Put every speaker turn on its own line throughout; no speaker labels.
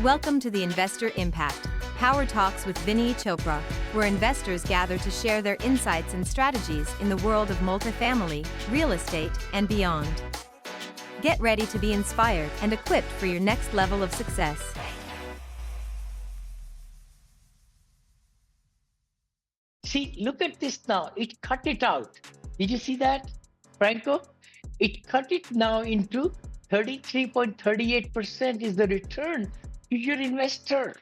Welcome to the Investor Impact Power Talks with Vinney Chopra, where investors gather to share their insights and strategies in the world of multifamily, real estate, and beyond. Get ready to be inspired and equipped for your next level of success.
See, look at this now. It cut it out. Did you see that, Franco? It cut it now into 33.38% is the return to your investor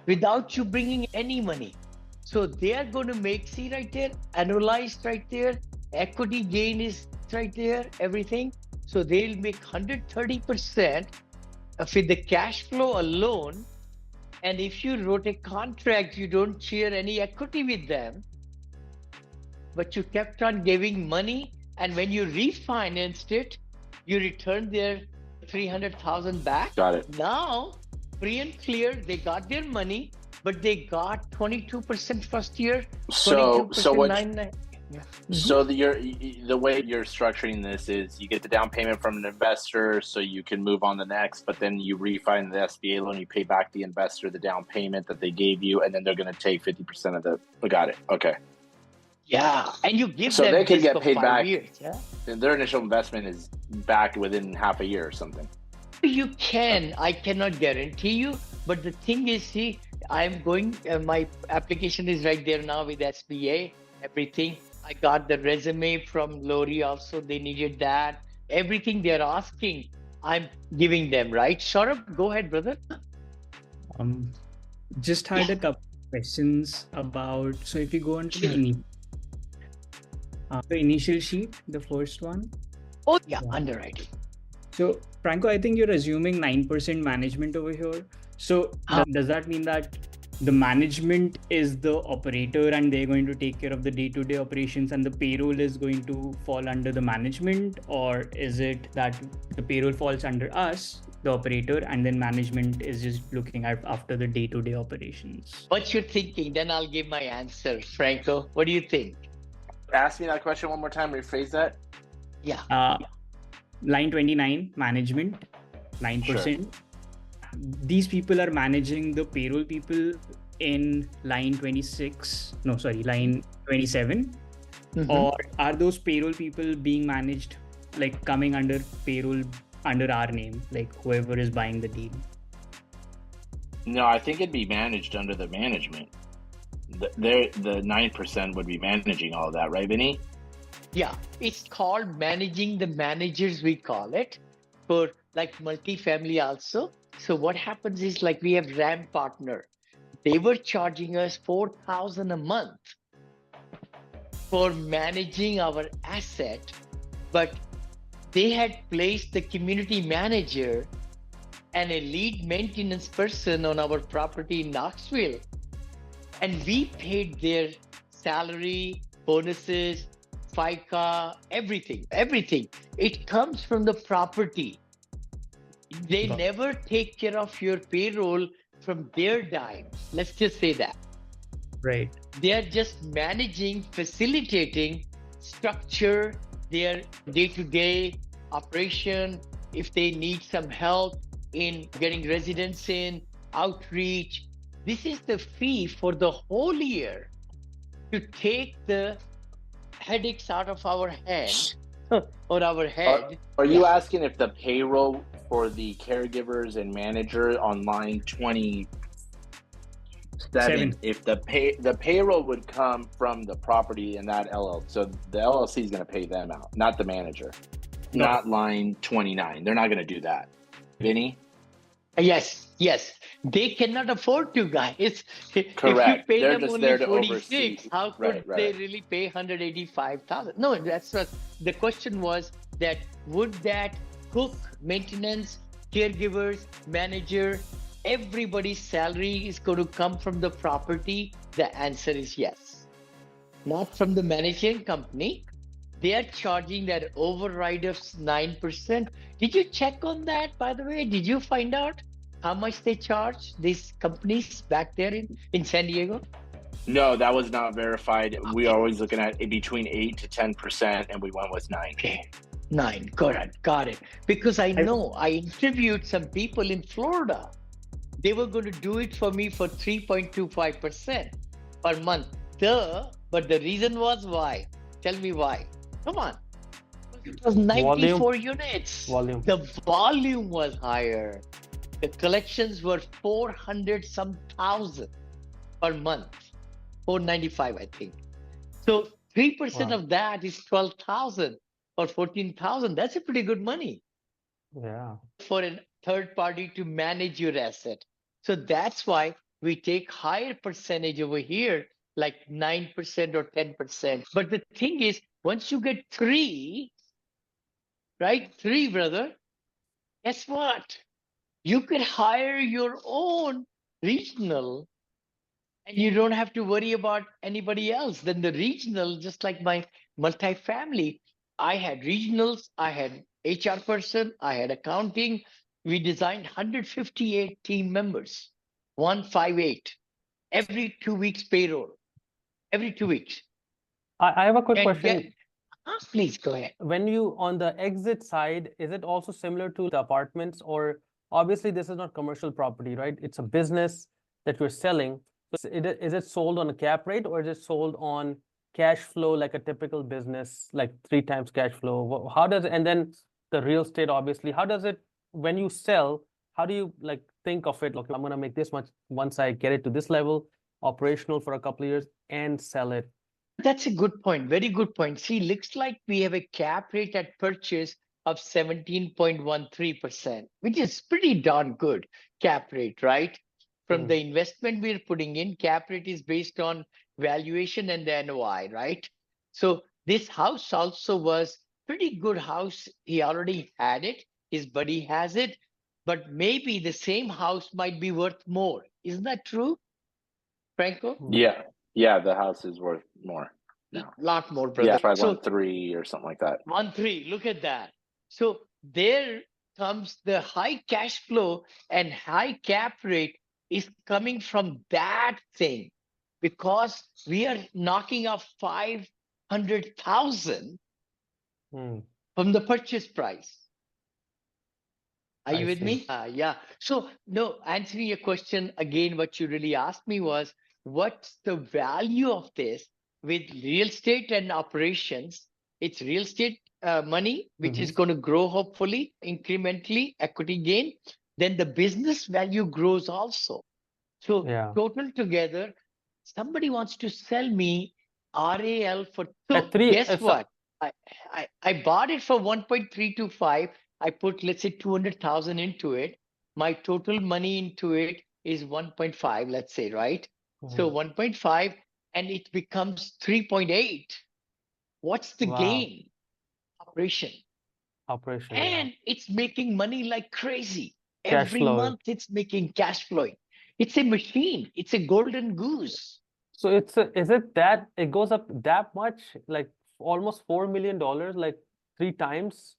without you bringing any money. So they are going to make, see right there, annualized right there, equity gain is right there, everything. So they'll make 130% with the cash flow alone. And if you wrote a contract, you don't share any equity with them, but you kept on giving money. And when you refinanced it, you returned their 300,000 back.
Got it.
Now, free and clear, they got their money, but they got 22% first year.
So what?
99.
So the way you're structuring this is you get the down payment from an investor, so you can move on the next. But then you refinance the SBA loan, you pay back the investor the down payment that they gave you, and then they're going to take 50% of the. Got it. Okay.
Yeah, and you give
so
them
they can
this
get
for
paid
5
back.
years, yeah?
Their initial investment is back within half a year or something.
You can. I cannot guarantee you. But the thing is, see, I'm going, my application is right there now with SBA, everything. I got the resume from Lori also. They needed that. Everything they're asking, I'm giving them, right? Saurabh, go ahead, brother.
Just had a couple of questions about, so if you go on to the initial sheet, the first one.
Oh, yeah, underwriting.
So, Franco, I think you're assuming 9% management over here. So, does that mean that the management is the operator and they're going to take care of the day-to-day operations and the payroll is going to fall under the management? Or is it that the payroll falls under us, the operator, and then management is just looking at after the day-to-day operations?
What you're thinking, then I'll give my answer. Franco, what do you think?
Ask me that question one more time, rephrase that.
Yeah.
Line 29, management, 9%. Sure. These people are managing the payroll people in line 27. Mm-hmm. Or are those payroll people being managed, like coming under payroll under our name, like whoever is buying the deal?
No, I think it'd be managed under the management. The 9% would be managing all of that, right, Vinney?
Yeah, it's called managing the managers, we call it, for like multifamily also. So what happens is, like, we have RAM partner. They were charging us $4,000 a month for managing our asset, but they had placed the community manager and a lead maintenance person on our property in Knoxville. And we paid their salary, bonuses, FICA, everything. It comes from the property. They never take care of your payroll from their dime. Let's just say that.
Right.
They are just managing, facilitating, structure their day-to-day operation. If they need some help in getting residents in, outreach, this is the fee for the whole year to take the headaches out of our head or our head.
Are you asking if the payroll for the caregivers and manager on line 27, if the payroll would come from the property and that LLC, so the LLC is going to pay them out, not the manager, not line 29. They're not going to do that. Vinney?
Yes. They cannot afford to, guys.
Correct.
If you pay
They're
them
just
only
there to
46,
oversee.
how could they really pay 185,000? No, that's not. The question was that would that cook, maintenance, caregivers, manager, everybody's salary is going to come from the property? The answer is yes. Not from the managing company. They are charging that override of 9%. Did you check on that, by the way? Did you find out how much they charge these companies back there in San Diego?
No, that was not verified. Okay. We are always looking at between 8 to 10%, and we went with 9.
Okay. 9, got it. Because I know I interviewed some people in Florida they were going to do it for me for 3.25% per month. But the reason was why? Tell me why. Come on. It was 94 units.
Volume.
The volume was higher. The collections were 400 some thousand per month. 495, I think. So 3%
Wow.
of that is 12,000 or 14,000. That's a pretty good money
Yeah.
for a third party to manage your asset. So that's why we take higher percentage over here, like 9% or 10%. But the thing is, once you get three, right? Three, brother, guess what? You could hire your own regional and you don't have to worry about anybody else. Then the regional, just like my multifamily, I had regionals, I had HR person, I had accounting. We designed 158 team members, 158, every 2 weeks payroll, every 2 weeks.
I have a quick
And
question.
please go ahead.
When you on the exit side, is it also similar to the apartments, or obviously this is not commercial property, right? It's a business that you're selling. So is it sold on a cap rate, or is it sold on cash flow like a typical business, like 3 times cash flow? How does it, and then the real estate, obviously, how does it, when you sell, how do you like think of it? Like, I'm gonna make this much once I get it to this level, operational for a couple of years and sell it.
That's a good point. Very good point. See, looks like we have a cap rate at purchase of 17.13%, which is pretty darn good cap rate, right? From the investment we're putting in, cap rate is based on valuation and the NOI, right? So this house also was pretty good house. He already had it. His buddy has it, but maybe the same house might be worth more. Isn't that true, Franco?
Yeah. Yeah, the house is worth more now.
Lot more, brother.
Yeah, probably
So
1.3 or something like that.
1.3, look at that. So there comes the high cash flow and high cap rate is coming from that thing because we are knocking off 500,000 from the purchase price. Are you with me? Yeah. So no, answering your question again, what you really asked me was, what's the value of this with real estate and operations? It's real estate money, which is going to grow hopefully incrementally, equity gain. Then the business value grows also. So total together, somebody wants to sell me RAL for. So guess what? I bought it for 1.325. I put, let's say, 200,000 into it. My total money into it is 1.5, let's say, right? So 1.5 and it becomes 3.8. What's the gain? Operation. And it's making money like crazy. Every month it's making cash flowing. It's a machine. It's a golden goose.
So is it that it goes up that much, like almost $4 million, like 3 times?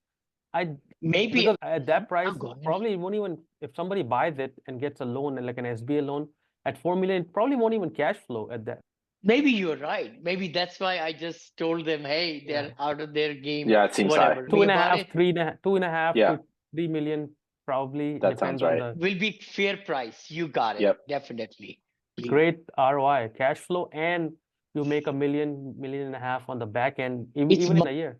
Maybe
because at that price, probably it won't even, if somebody buys it and gets a loan, like an SBA loan at 4 million, it probably won't even cash flow at that.
Maybe you're right. Maybe that's why I just told them, hey, they're out of their game.
Yeah, it seems
whatever.
high.
2.5 to 3 million, probably.
That
depends
sounds right.
on the.
Will be fair price. You got it.
Yep.
Definitely.
Great ROI, cash flow, and you make $1 million, $1.5 million on the back end, even in a year.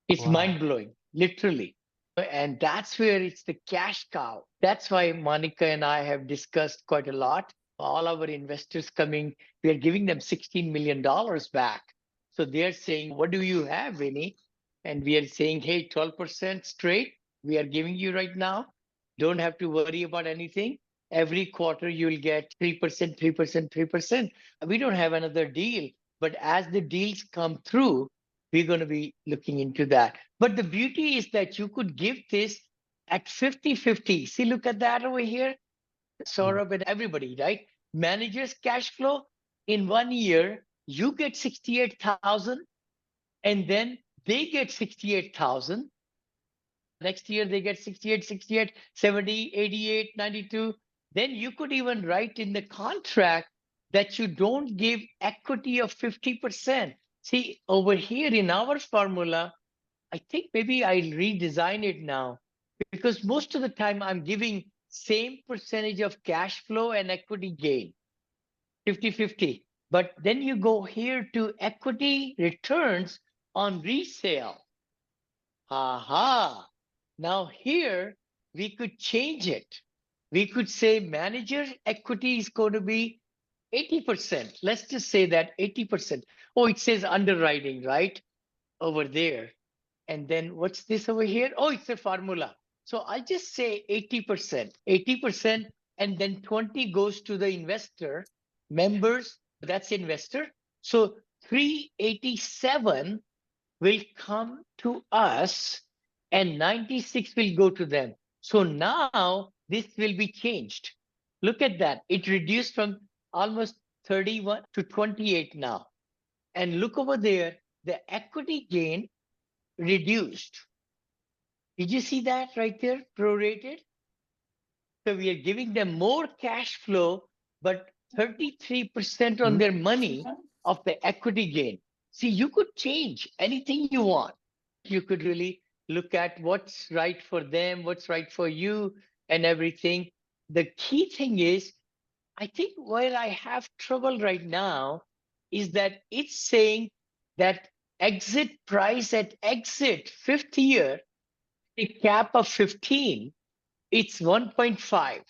It's mind-blowing, literally. And that's where it's the cash cow. That's why Monica and I have discussed quite a lot. All our investors coming, we are giving them $16 million back. So they're saying, what do you have, Vinney? And we are saying, hey, 12% straight, we are giving you right now. Don't have to worry about anything. Every quarter, you'll get 3%, 3%, 3%. We don't have another deal. But as the deals come through, we're going to be looking into that. But the beauty is that you could give this at 50-50. See, look at that over here. Saurabh and everybody, right? Managers cash flow in 1 year, you get 68,000 and then they get 68,000. Next year, they get 68, 68, 70, 88, 92. Then you could even write in the contract that you don't give equity of 50%. See, over here in our formula, I think maybe I'll redesign it now because most of the time I'm giving same percentage of cash flow and equity gain, 50-50. But then you go here to equity returns on resale. Aha. Now here we could change it. We could say manager equity is going to be 80%. Let's just say that 80%. Oh, it says underwriting, right? Over there. And then what's this over here? Oh, it's a formula. So I'll just say 80%, 80%, and then 20 goes to the investor, members, that's investor. So 387 will come to us and 96 will go to them. So now this will be changed. Look at that. It reduced from almost 31 to 28 now. And look over there, the equity gain reduced. Did you see that right there, prorated? So we are giving them more cash flow, but 33% on their money of the equity gain. See, you could change anything you want. You could really look at what's right for them, what's right for you, and everything. The key thing is, I think where I have trouble right now is that it's saying that exit price at exit 5th year, a cap of 15, it's 1.5.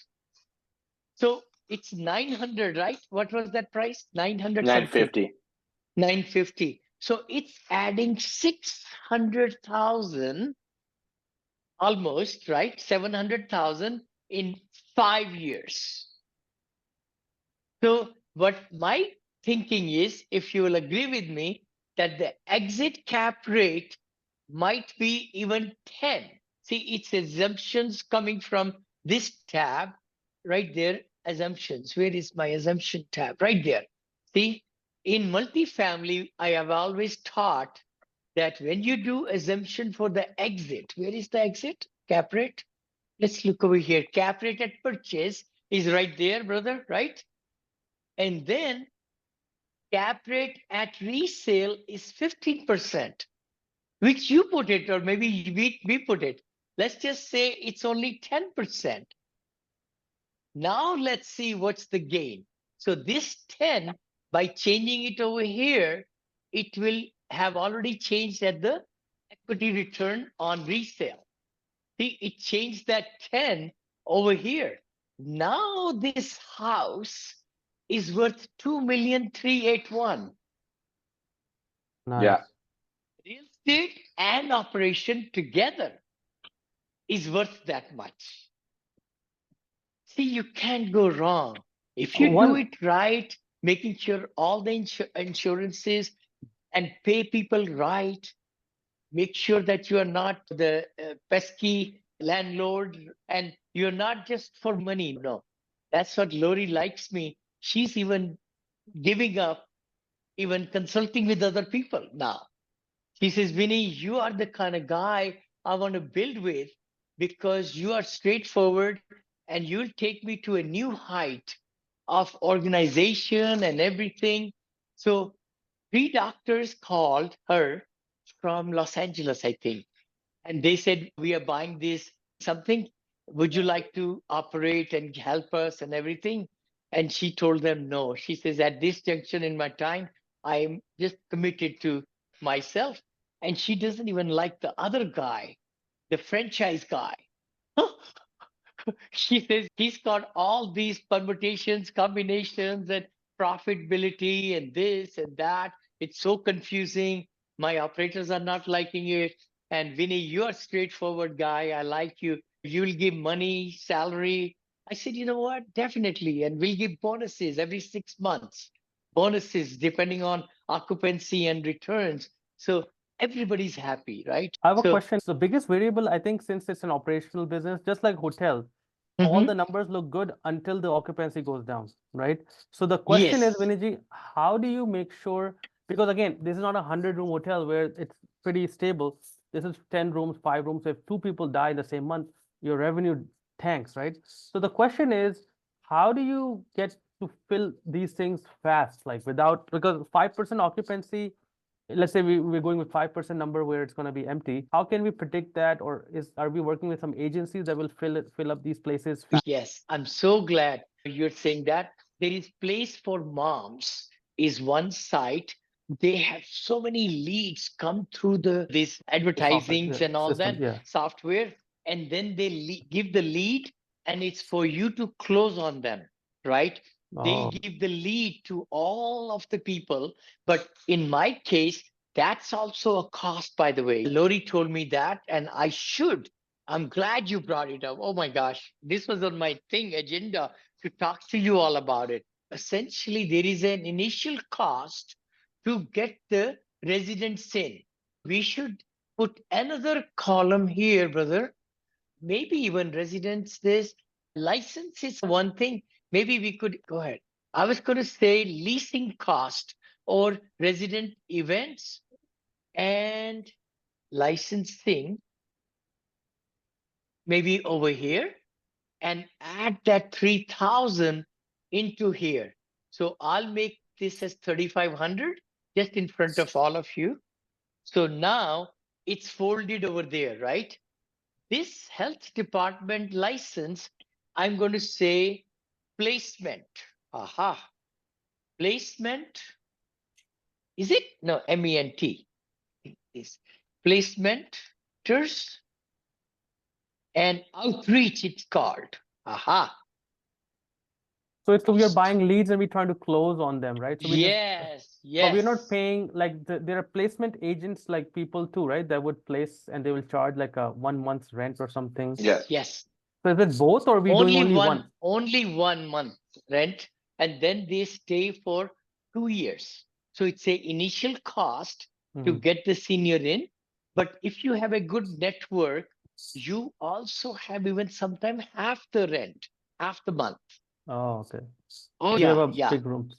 So it's 900, right? What was that price? 900 something.
950.
950. So it's adding 600,000 almost, right? 700,000 in 5 years. So what my thinking is, if you will agree with me, that the exit cap rate might be even 10. See, it's assumptions coming from this tab right there, assumptions. Where is my assumption tab? Right there. See, in multifamily, I have always taught that when you do assumption for the exit, where is the exit? Cap rate? Let's look over here. Cap rate at purchase is right there, brother, right? And then cap rate at resale is 15%, which you put it, or maybe we put it. Let's just say it's only 10%. Now let's see what's the gain. So this 10, by changing it over here, it will have already changed at the equity return on resale. See, it changed that 10 over here. Now this house is worth 2,381,000.
Nice.
Yeah.
Real estate and operation together is worth that much. See, you can't go wrong. If you do it right, making sure all the insurances and pay people right, make sure that you are not the pesky landlord and you're not just for money. No, that's what Lori likes me. She's even giving up, even consulting with other people now. She says, Vinny, you are the kind of guy I want to build with because you are straightforward and you'll take me to a new height of organization and everything. So 3 doctors called her from Los Angeles, I think. And they said, we are buying this something. Would you like to operate and help us and everything? And she told them no. She says, at this junction in my time, I'm just committed to myself. And she doesn't even like the other guy, the franchise guy. She says he's got all these permutations, combinations, and profitability, and this and that. It's so confusing. My operators are not liking it. And Vinny, you're a straightforward guy. I like you. You'll give money, salary. I said, you know what? Definitely. And we'll give bonuses every 6 months. Bonuses depending on occupancy and returns. So everybody's happy, right?
I have a
So,
question. The biggest variable, I think, since it's an operational business, just like hotel, all the numbers look good until the occupancy goes down, right? So the question is,
yes.
Viniji, how do you make sure? Because again, this is not a 100-room hotel where it's pretty stable. This is 10 rooms, 5 rooms. If 2 people die in the same month, your revenue tanks, right? So the question is, how do you get to fill these things fast, like without, because 5% occupancy let's say we're going with 5% number where it's going to be empty. How can we predict that? Or are we working with some agencies that will fill up these places?
Yes, I'm so glad you're saying that. There is Place for Moms is one site. They have so many leads come through these advertisings and all
System,
that
yeah.
software, and then they give the lead, and it's for you to close on them, right? They'll
Oh,
give the lead to all of the people, but in my case, that's also a cost, by the way. Lori told me that, and I'm glad you brought it up. Oh my gosh, this was on my agenda to talk to you all about it. Essentially, there is an initial cost to get the residents in. We should put another column here, brother. Maybe even residents, this license is one thing. Maybe we could go ahead. I was going to say leasing cost or resident events and licensing, maybe over here, and add that 3,000 into here. So I'll make this as 3,500 just in front of all of you. So now it's folded over there, right? This health department license, I'm going to say placement. Aha. Placement. Is it? No, MENT. Is placementers and outreach, it's called. Aha.
so we are buying leads and we're trying to close on them, right? So
Yes,
but we're not
yes.
paying, like there are placement agents like people too, right? That would place and they will charge like a 1 month's rent or something.
Yes.
Yes.
So is it both, or are we doing only one?
Only 1 month rent, and then they stay for 2 years. So it's a initial cost to get the senior in. But if you have a good network, you also have even sometimes half the rent, half the month.
Oh, okay.
Oh,
We have a
yeah.
big rooms.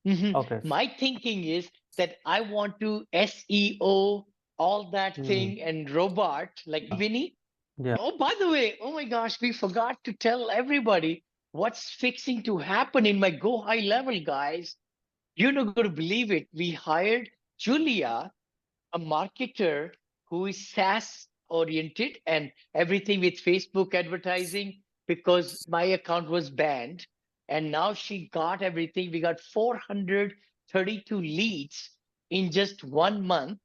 Okay.
My thinking is that I want to SEO all that thing and robot like Vinney.
Yeah.
Oh, by the way, oh my gosh, we forgot to tell everybody what's fixing to happen in my Go High level, guys. You're not going to believe it. We hired Julia, a marketer who is SaaS oriented and everything with Facebook advertising, because my account was banned. And now she got everything. We got 432 leads in just 1 month.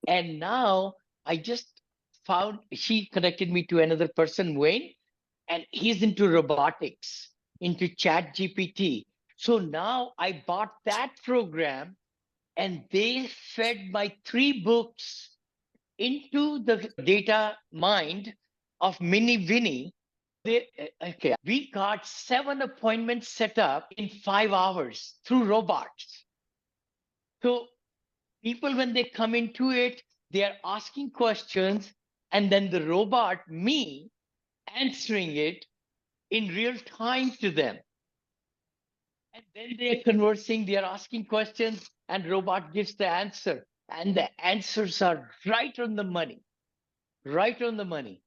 And now I just found, she connected me to another person, Wayne, and he's into robotics, into Chat GPT. So now I bought that program, and they fed my 3 books into the data mind of Mini Vinny. Okay, we got 7 appointments set up in 5 hours through robots. So people, when they come into it, they are asking questions, and then the robot, me, answering it in real time to them. And then they are conversing, they are asking questions, and robot gives the answer. And the answers are right on the money, right on the money.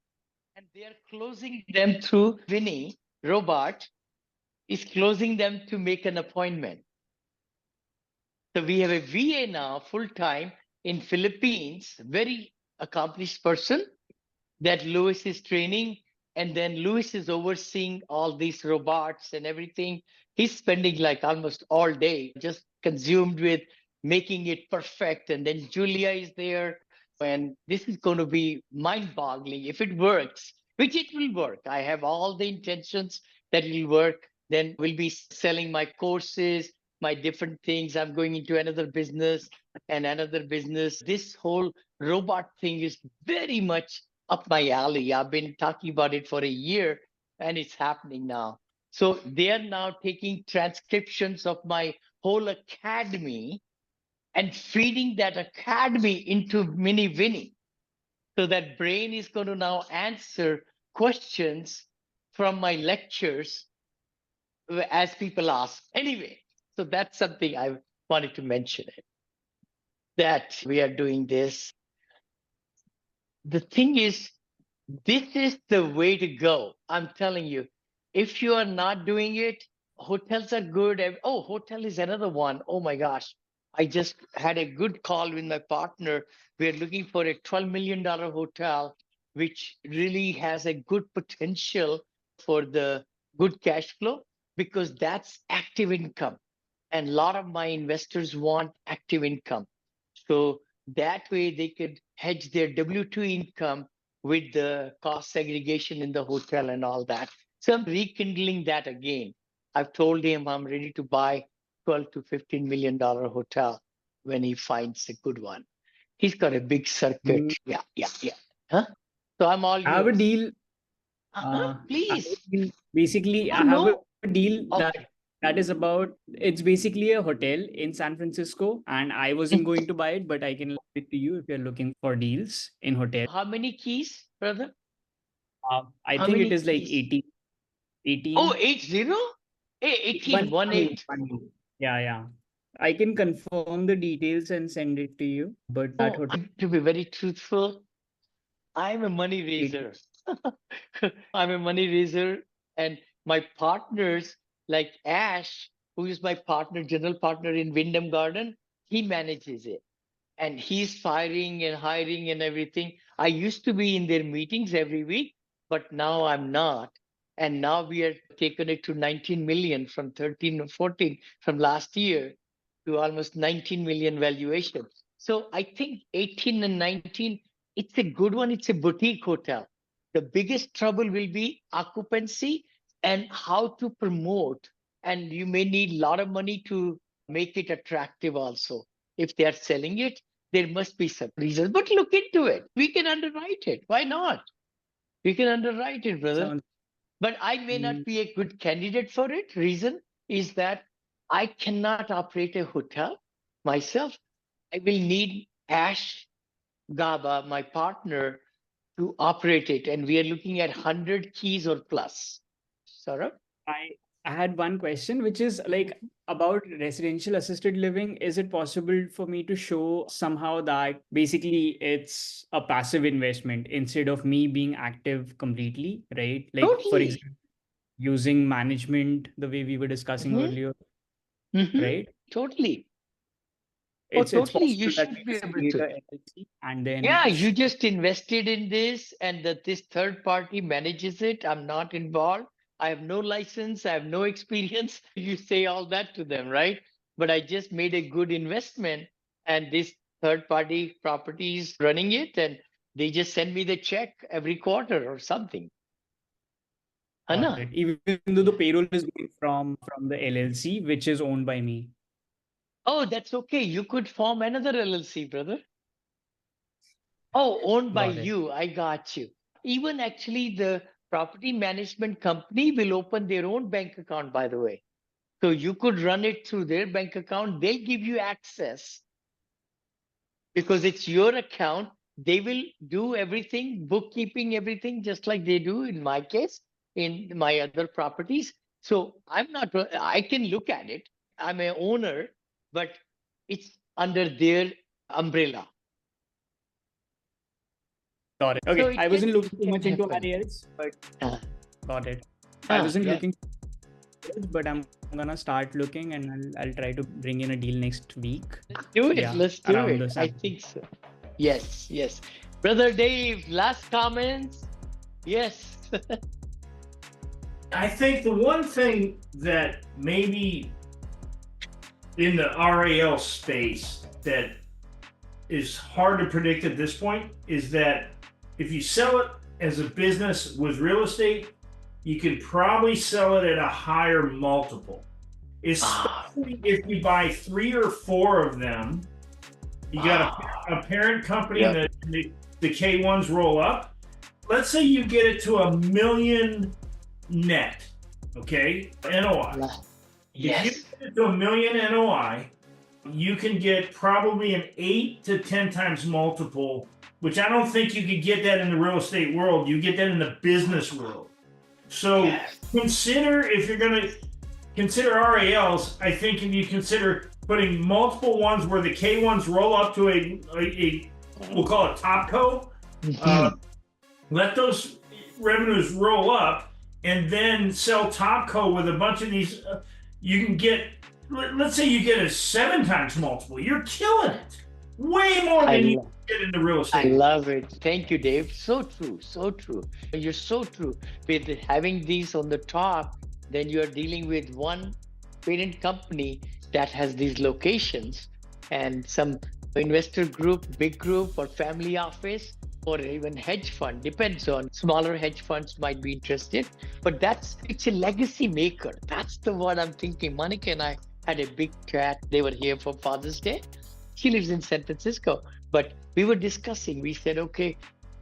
And they are closing them through Vinny, robot is closing them to make an appointment. So we have a VA now full-time in Philippines, very accomplished person that Louis is training. And then Louis is overseeing all these robots and everything. He's spending like almost all day just consumed with making it perfect. And then Julia is there. And this is going to be mind-boggling if it works, which it will work. I have all the intentions that it will work. Then we'll be selling my courses, my different things. I'm going into another business and another business. This whole robot thing is very much up my alley. I've been talking about it for a year, and it's happening now. So they are now taking transcriptions of my whole academy and feeding that academy into Mini Vinny. So that brain is going to now answer questions from my lectures as people ask. Anyway, so that's something I wanted to mention it. That we are doing this. The thing is, this is the way to go. I'm telling you, if you are not doing it, hotels are good. Oh, hotel is another one. Oh my gosh. I just had a good call with my partner. We're looking for a $12 million hotel, which really has a good potential for the good cash flow because that's active income. And a lot of my investors want active income. So that way they could hedge their W-2 income with the cost segregation in the hotel and all that. So I'm rekindling that again. I've told him I'm ready to buy 12 to $15 million hotel when he finds a good one. He's got a big circuit. Yeah. Huh? So I'm all
I have a
yours.
deal.
Please.
Basically,
Oh,
I have a
no.
deal
Okay.
that is about, it's basically a hotel in San Francisco, and I wasn't going to buy it, but I can lend it to you if you're looking for deals in hotels.
How many keys, brother?
I
How
think it
many
is like
keys?
18.
Oh,
18.
80? Hey, 18, 1 8.
Yeah. I can confirm the details and send it to you, but that
Oh,
hotel
to be very truthful, I'm a money
18.
raiser. I'm a money raiser, and my partners, like Ash, who is my partner, general partner in Wyndham Garden, he manages it. And he's firing and hiring and everything. I used to be in their meetings every week, but now I'm not. And now we are taking it to 19 million from 13 or 14 from last year to almost 19 million valuation. So I think 18 and 19, it's a good one. It's a boutique hotel. The biggest trouble will be occupancy and how to promote. And you may need a lot of money to make it attractive also. If they are selling it, there must be some reasons, but look into it. We can underwrite it. Why not? We can underwrite it, brother.
sounds.
But I may not be a good candidate for it. Reason is that I cannot operate a hotel myself. I will need Ash Gaba, my partner, to operate it. And we are looking at 100 keys or plus. Saurabh?
I I had one question, which is like about residential assisted living. Is it possible for me to show somehow that basically it's a passive investment instead of me being active completely, right? Like, for
Totally.
example, using management the way we were discussing
Hmm.
earlier,
Hmm.
right?
Totally. Oh,
It's
totally. You
possible that we
should be
just
able
create
to.
a LLC and then
Yeah, you just invested in this and that this third party manages it. I'm not involved. I have no license. I have no experience. You say all that to them, right? But I just made a good investment and this third party property is running it and they just send me the check every quarter or something.
got
Anna?
it. Even though the payroll is going from the LLC, which is owned by me.
Oh, that's okay. You could form another LLC, brother. Oh, owned by
Got it.
you. I got you. Even actually, the property management company will open their own bank account, by the way. So you could run it through their bank account. They'll give you access because it's your account. They will do everything, bookkeeping, everything, just like they do in my case, in my other properties. So I'm not, I can look at it. I'm an owner, but it's under their umbrella.
Got it.
So
Okay. I wasn't looking
it
too
can
much into
happen.
RALs, but
Uh,
got it. I wasn't
yeah.
looking, but I'm gonna start looking, and I'll try to bring in a deal next week.
Let's do it.
Yeah,
Let's do
around the
it. I
San.
think so. Yes. Brother Dave, last comments? Yes.
I think the one thing that maybe in the RAL space that is hard to predict at this point is that if you sell it as a business with real estate, you can probably sell it at a higher multiple. Especially if you buy 3 or 4 of them, you got a parent company and the K1s roll up. Let's say you get it to $1 million net, okay? NOI.
Yes.
If you get it to $1 million NOI, you can get probably an 8 to 10 times multiple, which I don't think you could get that in the real estate world. You get that in the business world. So consider, if you're going to consider RALs, I think if you consider putting multiple ones where the K1s roll up to a we'll call it top co, let those revenues roll up and then sell top co with a bunch of these, you can get let's say you get a 7 times multiple, you're killing it. Way more than you get into real
I
estate.
love it. Thank you, Dave. So true. So true. You're so true. With having these on the top, then you're dealing with one parent company that has these locations and some investor group, big group, or family office, or even hedge fund. Depends on smaller hedge funds might be interested. But it's a legacy maker. That's the word I'm thinking. Monica and I had a big chat. They were here for Father's Day. She lives in San Francisco, but we were discussing. We said, okay,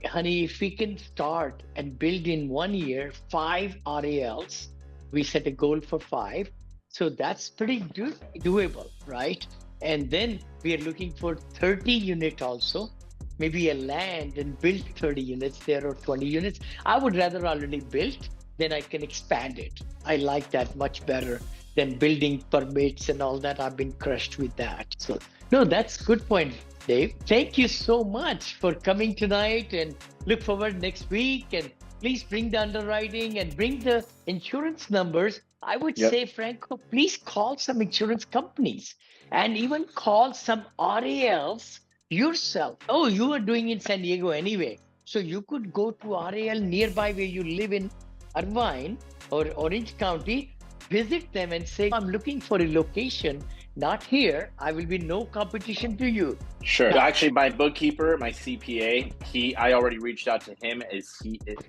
honey, if we can start and build in 1 year 5 RALs, we set a goal for 5. So that's pretty doable, right? And then we are looking for 30 unit also, maybe a land and build 30 units there or 20 units. I would rather already built, then I can expand it. I like that much better than building permits and all that. I've been crushed with that. So no, that's good point, Dave. Thank you so much for coming tonight, and look forward next week. And please bring the underwriting and bring the insurance numbers. I would say, Franco, please call some insurance companies and even call some RALs yourself. Oh, you are doing in San Diego anyway. So you could go to RAL nearby where you live in Irvine or Orange County, visit them and say, I'm looking for a location. Not here. I will be no competition to you.
Sure. Actually, my bookkeeper, my CPA, I already reached out to him.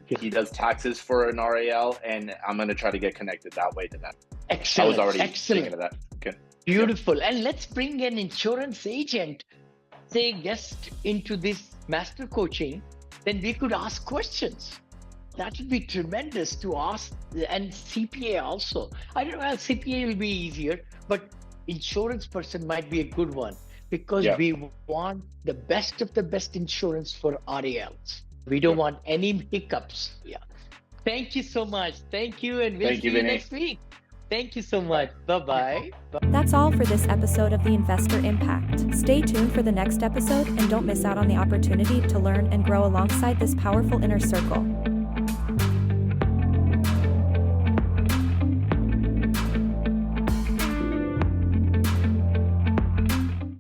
He does taxes for an RAL, and I'm going to try to get connected that way to them.
Excellent.
I was already
Excellent.
thinking of that. Okay.
Beautiful. And let's bring an insurance agent, say guest into this master coaching. Then we could ask questions. That would be tremendous to ask, and CPA also. I don't know, CPA will be easier, but insurance person might be a good one because we want the best of the best insurance for RALs. We don't want any hiccups. Yeah. Thank you so much. Thank you, and we'll see you next week. Thank you so much. Bye-bye.
That's all for this episode of the Investor Impact. Stay tuned for the next episode and don't miss out on the opportunity to learn and grow alongside this powerful inner circle.